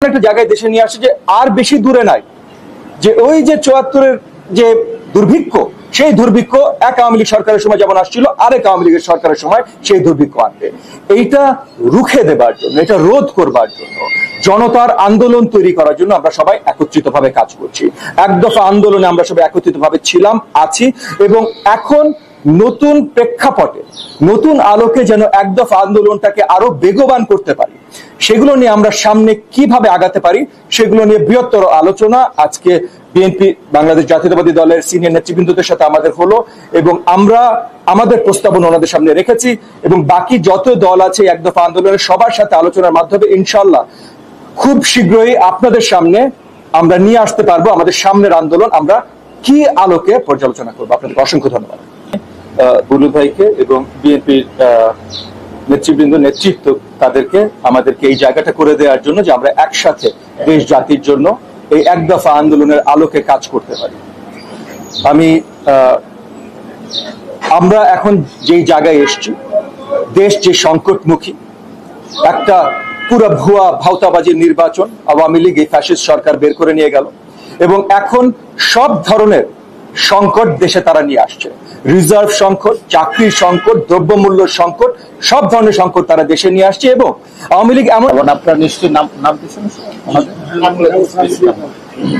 একটা জায়গায় দেশে নিয়ে আসছে যে আর বেশি দূরে নাই, যে ওই যে ৭৪-এর যে দুর্ভিক্ষ, সেই দুর্ভিক্ষ এক আওয়ামী লীগ সরকারের সময় যেমন আসছিল, আরেক আওয়ামী লীগের সরকারের সময় সেই দুর্ভিক্ষ আসবে। এইটা রুখে দেবার জন্য, এটা রোধ করবার জন্য, জনতার আন্দোলন তৈরি করার জন্য আমরা সবাই একত্রিতভাবে কাজ করছি। এক দফা আন্দোলনে আমরা সবাই একত্রিতভাবে ছিলাম, আছি, এবং এখন নতুন প্রেক্ষাপটে, নতুন আলোকে যেন এক দফা আন্দোলনটাকে আরো বেগবান করতে পারি, সেগুলো নিয়ে আমরা সামনে কিভাবে আগাতে পারি সেগুলো নিয়ে বৃহত্তর আলোচনা আজকে বিএনপি বাংলাদেশ জাতীয়তাবাদী দলের সিনিয়র নেতৃবৃন্দদের সাথে আমাদের হলো, এবং আমরা আমাদের প্রস্তাবনা ওনাদের সামনে রেখেছি, এবং বাকি যত দল আছে এক দফা আন্দোলনের সবার সাথে আলোচনার মাধ্যমে ইনশাআল্লাহ খুব শীঘ্রই আপনাদের সামনে আমরা নিয়ে আসতে পারবো আমাদের সামনের আন্দোলন আমরা কি আলোকে পর্যালোচনা করবো। আপনাদের অসংখ্য ধন্যবাদ বুলু ভাইকে এবং বিএনপির নেতৃবৃন্দ, নেতৃত্ব, তাদেরকে আমাদেরকে এই জায়গাটা করে দেওয়ার জন্য যে আমরা একসাথে দেশ জাতির জন্য এই এক দফা আন্দোলনের আলোকে কাজ করতে পারি। আমরা এখন যেই জায়গায় এসছি, দেশ যে সংকটমুখী, একটা পুরো ভুয়া ভাওতাবাজির নির্বাচন আওয়ামী লীগ এই ফ্যাসিস্ট সরকার বের করে নিয়ে গেল, এবং এখন সব ধরনের সংকট দেশে তারা নিয়ে আসছে। রিজার্ভ সংকট, চাকরির সংকট, দ্রব্যমূল্য সংকট, সব ধরনের সংকট তারা দেশে নিয়ে আসছে। এবং আওয়ামী লীগ এমন, আপনারা নিশ্চয়ই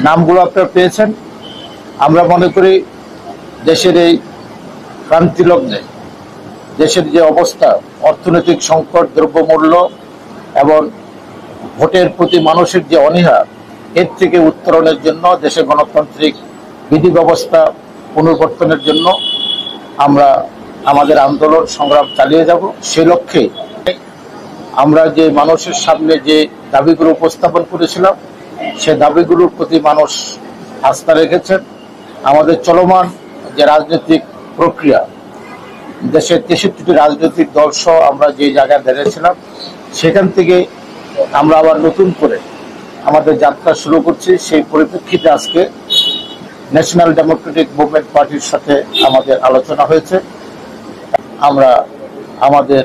নামগুলো আপনারা পেয়েছেন। আমরা মনে করি দেশের এই ক্রান্তি লগ্নে দেশের যে অবস্থা, অর্থনৈতিক সংকট, দ্রব্যমূল্য এবং ভোটের প্রতি মানুষের যে অনীহা, এর থেকে উত্তরণের জন্য, দেশে গণতান্ত্রিক বিধি ব্যবস্থা পুনর্বর্তনের জন্য আমরা আমাদের আন্দোলন সংগ্রাম চালিয়ে যাব। সে লক্ষ্যে আমরা যে মানুষের সামনে যে দাবিগুলো উপস্থাপন করেছিলাম, সে দাবিগুলোর প্রতি মানুষ আস্থা রেখেছেন। আমাদের চলমান যে রাজনৈতিক প্রক্রিয়া, দেশের ৬৩টি রাজনৈতিক দল সহ আমরা যে জায়গায় দাঁড়িয়েছিলাম, সেখান থেকে আমরা আবার নতুন করে আমাদের যাত্রা শুরু করছি। সেই পরিপ্রেক্ষিতে আজকে ন্যাশনাল ডেমোক্রেটিক মুভমেন্ট পার্টির সাথে আমাদের আলোচনা হয়েছে। আমরা আমাদের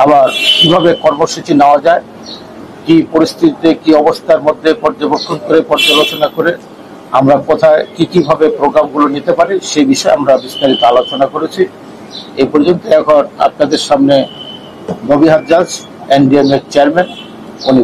আবার কিভাবে কর্মসূচি নেওয়া যায়, কি পরিস্থিতিতে, কি অবস্থার মধ্যে পর্যবেক্ষণ করে, পর্যালোচনা করে আমরা কোথায় কিভাবে প্রোগ্রামগুলো নিতে পারি, সেই বিষয়ে আমরা বিস্তারিত আলোচনা করেছি। এই পর্যন্ত এখন আপনাদের সামনে নবী হাজ্জাজ, এনডিএম এর চেয়ারম্যান, উনি